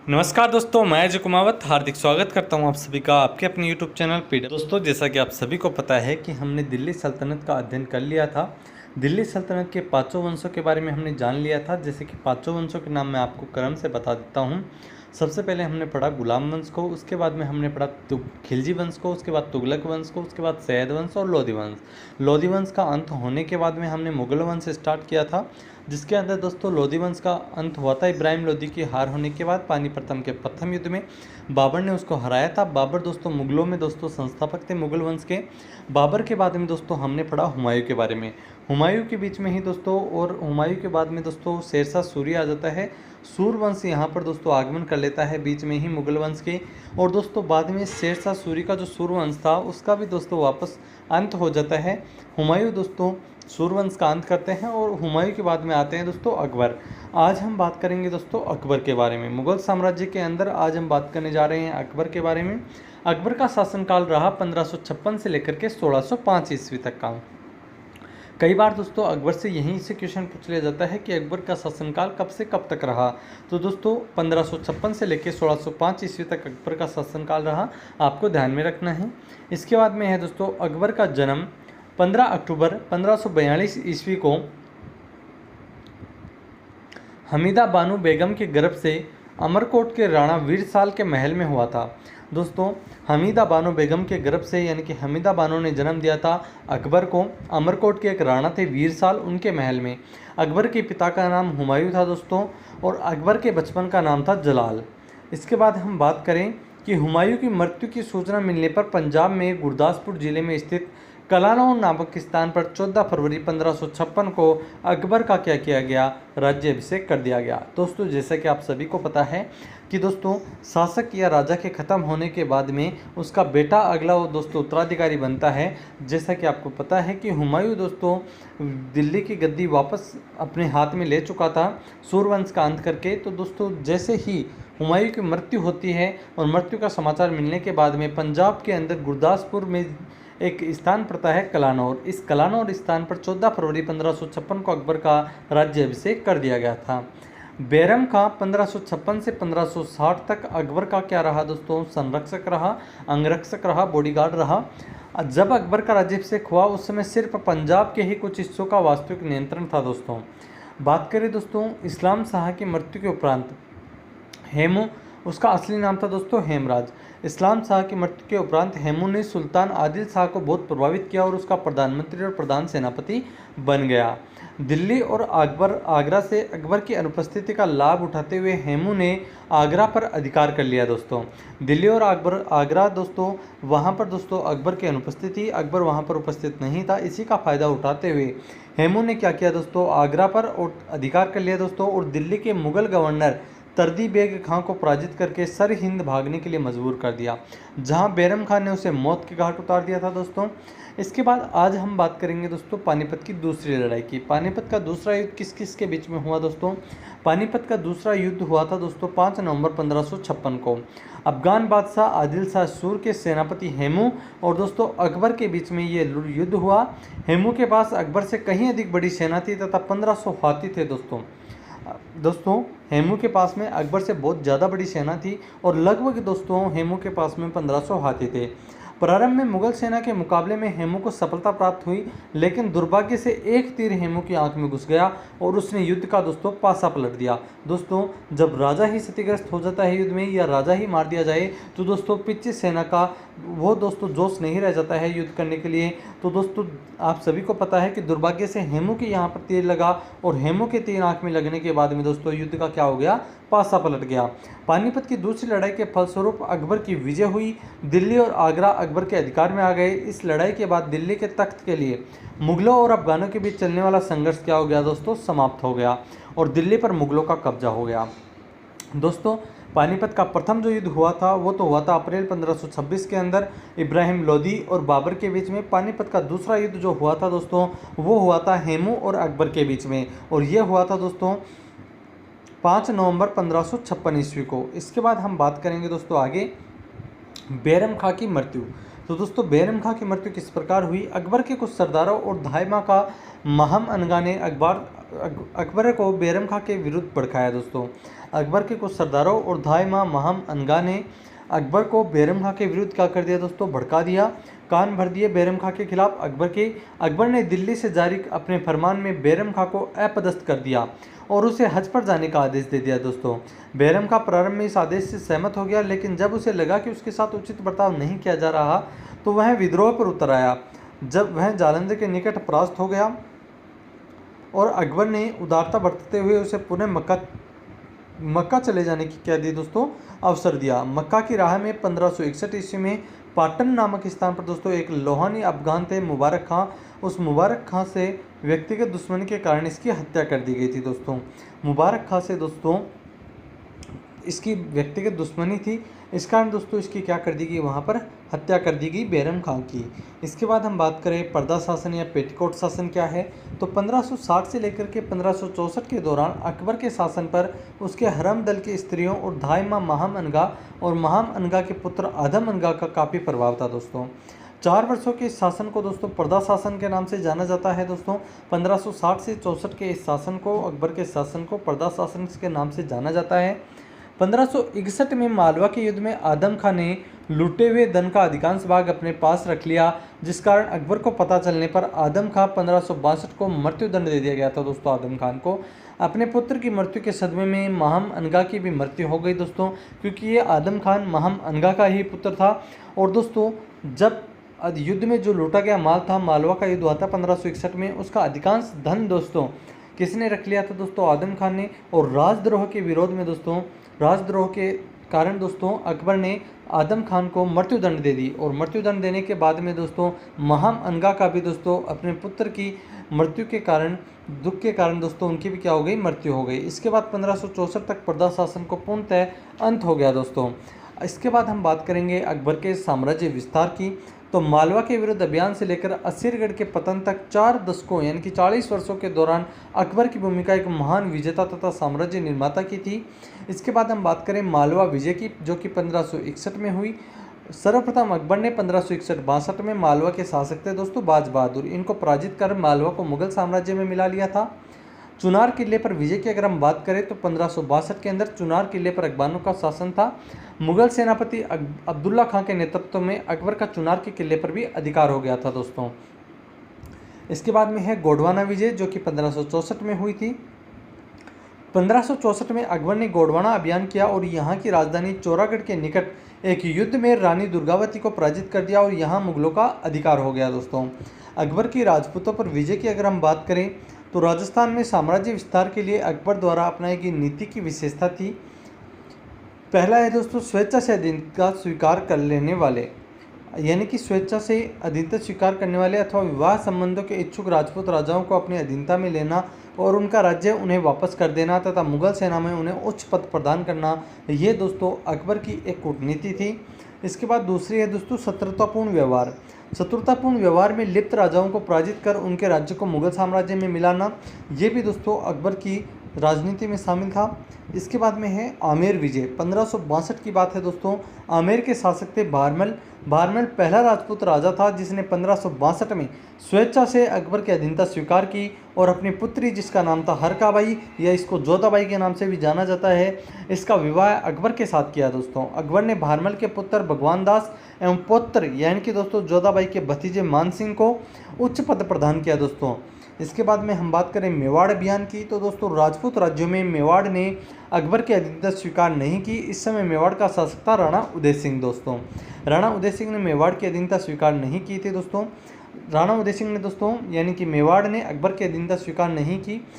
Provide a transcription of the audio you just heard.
नमस्कार दोस्तों, मैं अजय कुमावत हार्दिक स्वागत करता हूं आप सभी का आपके अपने यूट्यूब चैनल पे। दोस्तों, जैसा कि आप सभी को पता है कि हमने दिल्ली सल्तनत का अध्ययन कर लिया था। दिल्ली सल्तनत के पांचों वंशों के बारे में हमने जान लिया था। जैसे कि पांचों वंशों के नाम मैं आपको क्रम से बता देता हूं। सबसे पहले हमने पढ़ा गुलाम वंश को, उसके बाद में हमने पढ़ा खिलजी वंश को, उसके बाद तुगलक वंश को, उसके बाद सैयद वंश और लोधी वंश। लोधी वंश का अंत होने के बाद में हमने मुगल वंश स्टार्ट किया था, जिसके अंदर दोस्तों लोधी वंश का अंत हुआ था इब्राहिम लोधी की हार होने के बाद। पानीपत के प्रथम युद्ध में बाबर ने उसको हराया था। बाबर दोस्तों मुगलों में दोस्तों संस्थापक थे मुगल वंश के। बाबर के बाद में दोस्तों हमने पढ़ा हुमायूं के बारे में। हुमायूं के बीच में ही दोस्तों, और हुमायूं के बाद में दोस्तों शेरशाह सूरी आ जाता है। सूरवंश यहाँ पर दोस्तों आगमन कर लेता है बीच में ही मुगल वंश के। और दोस्तों बाद में शेरशाह सूरी का जो सूरवंश था उसका भी दोस्तों वापस अंत हो जाता है। हुमायूं दोस्तों सूरवंश का अंत करते हैं और हुमायूं के बाद में आते हैं दोस्तों अकबर। आज हम बात करेंगे दोस्तों अकबर के बारे में। मुगल साम्राज्य के अंदर आज हम बात करने जा रहे हैं अकबर के बारे में। अकबर का शासनकाल रहा 1556 से लेकर के 1605 ईस्वी तक का। कई बार दोस्तों अकबर से यहीं से क्वेश्चन पूछ लिया जाता है कि अकबर का शासनकाल कब से कब तक रहा। तो दोस्तों 1556 से लेकर 1605 ईस्वी तक अकबर का शासनकाल रहा, आपको ध्यान में रखना है। इसके बाद में है दोस्तों अकबर का जन्म 15 अक्टूबर 1542 ईस्वी को हमीदा बानो बेगम के गर्भ से अमरकोट के राणा वीरसाल के महल में हुआ था। दोस्तों हमीदा बानो बेगम के गर्भ से यानी कि हमीदा बानो ने जन्म दिया था अकबर को। अमरकोट के एक राणा थे वीरसाल, उनके महल में। अकबर के पिता का नाम हुमायूं था दोस्तों, और अकबर के बचपन का नाम था जलाल। इसके बाद हम बात करें कि हुमायूं की मृत्यु की सूचना मिलने पर पंजाब में गुरदासपुर जिले में स्थित कलानौर नामक स्थान पर 14 फरवरी 1556 को अकबर का क्या किया गया, राज्याभिषेक कर दिया गया। दोस्तों जैसा कि आप सभी को पता है कि दोस्तों शासक या राजा के ख़त्म होने के बाद में उसका बेटा अगला वो दोस्तों उत्तराधिकारी बनता है। जैसा कि आपको पता है कि हुमायूं दोस्तों दिल्ली की गद्दी वापस अपने हाथ में ले चुका था सूरवंश का अंत करके। तो दोस्तों जैसे ही हुमायूं की मृत्यु होती है और मृत्यु का समाचार मिलने के बाद में पंजाब के अंदर गुरदासपुर में एक स्थान पड़ता है कलानौर। इस कलानौर स्थान पर 14 फरवरी 1556 को अकबर का राज्याभिषेक कर दिया गया था। बैरम का 1556 से 1560 तक अकबर का क्या रहा दोस्तों, संरक्षक रहा, अंगरक्षक रहा, बॉडीगार्ड रहा। जब अकबर का राज्याभिषेक हुआ उस समय सिर्फ पंजाब के ही कुछ हिस्सों का वास्तविक नियंत्रण था दोस्तों। बात करें दोस्तों इस्लाम शाह की मृत्यु के उपरांत हेमू, उसका असली नाम था दोस्तों हेमराज। इस्लाम शाह की मृत्यु के उपरांत हेमू ने सुल्तान आदिल शाह को बहुत प्रभावित किया और उसका प्रधानमंत्री और प्रधान सेनापति बन गया। दिल्ली और आगरा से अकबर की अनुपस्थिति का लाभ उठाते हुए हेमू ने आगरा पर अधिकार कर लिया दोस्तों। दिल्ली और आगरा दोस्तों वहाँ पर दोस्तों अकबर की अनुपस्थिति, अकबर वहाँ पर उपस्थित नहीं था। इसी का फायदा उठाते हुए हेमू ने क्या किया दोस्तों, आगरा पर अधिकार कर लिया दोस्तों, और दिल्ली के मुगल गवर्नर तर्दी बेग खां को पराजित करके सर हिंद भागने के लिए मजबूर कर दिया, जहां बैरम खान ने उसे मौत के घाट उतार दिया था दोस्तों। इसके बाद आज हम बात करेंगे दोस्तों पानीपत की दूसरी लड़ाई की। पानीपत का दूसरा युद्ध किस किस के बीच में हुआ दोस्तों। पानीपत का दूसरा युद्ध हुआ था दोस्तों 5 नवंबर 1556 को। अफगान बादशाह आदिल शाह सूर के सेनापति हेमू और दोस्तों अकबर के बीच में ये युद्ध हुआ। हेमू के पास अकबर से कहीं अधिक बड़ी सेना थी तथा 1500 हाथी थे दोस्तों हेमू के पास में अकबर से बहुत ज़्यादा बड़ी सेना थी, और लगभग दोस्तों हेमू के पास में 1500 हाथी थे। प्रारंभ में मुगल सेना के मुकाबले में हेमू को सफलता प्राप्त हुई, लेकिन दुर्भाग्य से एक तीर हेमू की आंख में घुस गया और उसने युद्ध का दोस्तों पासा पलट दिया। दोस्तों जब राजा ही क्षतिग्रस्त हो जाता है युद्ध में, या राजा ही मार दिया जाए, तो दोस्तों पीछे सेना का वो दोस्तों जोश नहीं रह जाता है युद्ध करने के लिए। तो दोस्तों आप सभी को पता है कि दुर्भाग्य से हेमू के यहाँ पर तीर लगा, और हेमू के तीर आंख में लगने के बाद में दोस्तों युद्ध का क्या हो गया, पासा पलट गया। पानीपत की दूसरी लड़ाई के फलस्वरूप अकबर की विजय हुई। दिल्ली और आगरा अकबर के अधिकार में आ गए। इस लड़ाई के बाद दिल्ली के तख्त के लिए मुगलों और अफगानों के बीच चलने वाला संघर्ष क्या हो गया दोस्तों, समाप्त हो गया, और दिल्ली पर मुगलों का कब्जा हो गया। दोस्तों पानीपत का प्रथम जो युद्ध हुआ था वो तो हुआ था अप्रैल 1526 के अंदर इब्राहिम लोदी और बाबर के बीच में। पानीपत का दूसरा युद्ध जो हुआ था दोस्तों वो हुआ था हेमू और अकबर के बीच में, और ये हुआ था दोस्तों 5 नवंबर 1556 ईस्वी को। इसके बाद हम बात करेंगे दोस्तों आगे बैरम खां की मृत्यु। तो दोस्तों बैरम खां की मृत्यु किस प्रकार हुई? अकबर के कुछ सरदारों और धाइमा का महम अनगा ने अकबर को बैरम खां के विरुद्ध भड़काया। दोस्तों अकबर के कुछ सरदारों और धाइमा महम अनगा ने अकबर को बैरम खां के विरुद्ध क्या कर दिया दोस्तों? भड़का दिया, कान भर दिए बैरम खां के खिलाफ अकबर ने दिल्ली से जारी अपने फरमान में बैरम खां को अपदस्थ कर दिया और उसे हज पर जाने का आदेश दे दिया। दोस्तों बैरम खां प्रारंभ में इस आदेश से सहमत हो गया, लेकिन जब उसे लगा कि उसके साथ उचित बर्ताव नहीं किया जा रहा तो वह विद्रोह पर उतर आया। जब वह जालंधर के निकट परास्त हो गया और अकबर ने उदारता बरतते हुए उसे पुनः मक्का चले जाने की क्या दी दोस्तों? अवसर दिया। मक्का की राह में 1561 ईस्वी में पाटन नामक स्थान पर दोस्तों एक लोहानी अफगान थे मुबारक खां। उस मुबारक खां से व्यक्तिगत दुश्मनी के कारण इसकी हत्या कर दी गई थी। दोस्तों मुबारक खां से दोस्तों इसकी व्यक्तिगत दुश्मनी थी, इस कारण दोस्तों इसकी क्या कर दी गई? वहाँ पर हत्या कर दी गई बैरम खां की। इसके बाद हम बात करें पर्दा शासन या पेटीकोट शासन क्या है, तो 1560 से लेकर के 1564 के दौरान अकबर के शासन पर उसके हरम दल की स्त्रियों और धाइमा महम अनगा और महम अनगा के पुत्र आदम अनगा का काफ़ी प्रभाव था। दोस्तों 4 वर्षों के इस शासन को दोस्तों पर्दा शासन के नाम से जाना जाता है। दोस्तों 1560 से 64 के इस शासन को, अकबर के शासन को पर्दा शासन के नाम से जाना जाता है। 1561 में मालवा के युद्ध में आदम खां ने लूटे हुए धन का अधिकांश भाग अपने पास रख लिया, जिस कारण अकबर को पता चलने पर आदम खां 1562 को मृत्युदंड दे दिया गया था। दोस्तों आदम खान को अपने पुत्र की मृत्यु के सदमे में महम अनगा की भी मृत्यु हो गई दोस्तों, क्योंकि ये आदम खान महम अनगा का ही पुत्र था। और दोस्तों जब युद्ध में जो लूटा गया माल था, मालवा का युद्ध हुआ था 1561 में, उसका अधिकांश धन दोस्तों किसने रख लिया था? दोस्तों आदम खान ने। और राजद्रोह के विरोध में दोस्तों, राजद्रोह के कारण दोस्तों अकबर ने आदम खान को मृत्युदंड दे दी। और मृत्युदंड देने के बाद में दोस्तों महम अनगा का भी दोस्तों अपने पुत्र की मृत्यु के कारण, दुख के कारण दोस्तों उनकी भी क्या हो गई? मृत्यु हो गई। इसके बाद 1564 तक पर्दा शासन को पूर्णतः अंत हो गया। दोस्तों इसके बाद हम बात करेंगे अकबर के साम्राज्य विस्तार की। तो मालवा के विरुद्ध अभियान से लेकर असीरगढ़ के पतन तक 4 दशकों यानी कि 40 वर्षों के दौरान अकबर की भूमिका एक महान विजेता तथा साम्राज्य निर्माता की थी। इसके बाद हम बात करें मालवा विजय की, जो कि 1561 में हुई। सर्वप्रथम अकबर ने 1561-62 में मालवा के शासक थे दोस्तों बाज बहादुर, इनको पराजित कर मालवा को मुगल साम्राज्य में मिला लिया था। चुनार किले पर विजय की अगर हम बात करें तो 1562 के अंदर चुनार किले पर अकबरों का शासन था। मुगल सेनापति अब्दुल्ला खां के नेतृत्व में अकबर का चुनार के किले पर भी अधिकार हो गया था। दोस्तों इसके बाद में है गोंडवाना विजय, जो कि 1564 में हुई थी। 1564 में अकबर ने गोंडवाना अभियान किया और यहाँ की राजधानी चौरागढ़ के निकट एक युद्ध में रानी दुर्गावती को पराजित कर दिया और यहाँ मुगलों का अधिकार हो गया। दोस्तों अकबर की राजपूतों पर विजय की अगर हम बात करें तो राजस्थान में साम्राज्य विस्तार के लिए अकबर द्वारा अपनाई गई नीति की विशेषता थी। पहला है दोस्तों स्वेच्छा से अधीनता स्वीकार कर लेने वाले, यानी कि स्वेच्छा से अधीनता स्वीकार करने वाले अथवा विवाह संबंधों के इच्छुक राजपूत राजाओं को अपनी अधीनता में लेना और उनका राज्य उन्हें वापस कर देना तथा मुगल सेना में उन्हें उच्च पद प्रदान करना, ये दोस्तों अकबर की एक कूटनीति थी। इसके बाद दूसरी है दोस्तों शत्रुतापूर्ण व्यवहार। शत्रुतापूर्ण व्यवहार में लिप्त राजाओं को पराजित कर उनके राज्य को मुगल साम्राज्य में मिलाना, ये भी दोस्तों अकबर की राजनीति में शामिल था। इसके बाद में है आमेर विजय, 1562 की बात है दोस्तों। आमेर के शासक थे भारमल। भारमल पहला राजपूत राजा था जिसने 1562 में स्वेच्छा से अकबर की अधीनता स्वीकार की और अपनी पुत्री, जिसका नाम था हरकाबाई या इसको जोधाबाई के नाम से भी जाना जाता है, इसका विवाह अकबर के साथ किया। दोस्तों अकबर ने भारमल के पुत्र भगवान दास एवं पौत्र यानी कि दोस्तों जोधाबाई के भतीजे मानसिंह को उच्च पद प्रदान किया। दोस्तों इसके बाद में हम बात करें मेवाड़ अभियान की, तो दोस्तों राजपूत राज्यों में मेवाड़ ने अकबर की अधीनता स्वीकार नहीं की। इस समय मेवाड़ का शासक था राणा उदय सिंह। दोस्तों राणा उदय सिंह ने मेवाड़ की अधीनता स्वीकार नहीं की थी। दोस्तों राणा उदय सिंह ने दोस्तों यानी कि मेवाड़ ने अकबर की अधीनता स्वीकार नहीं की।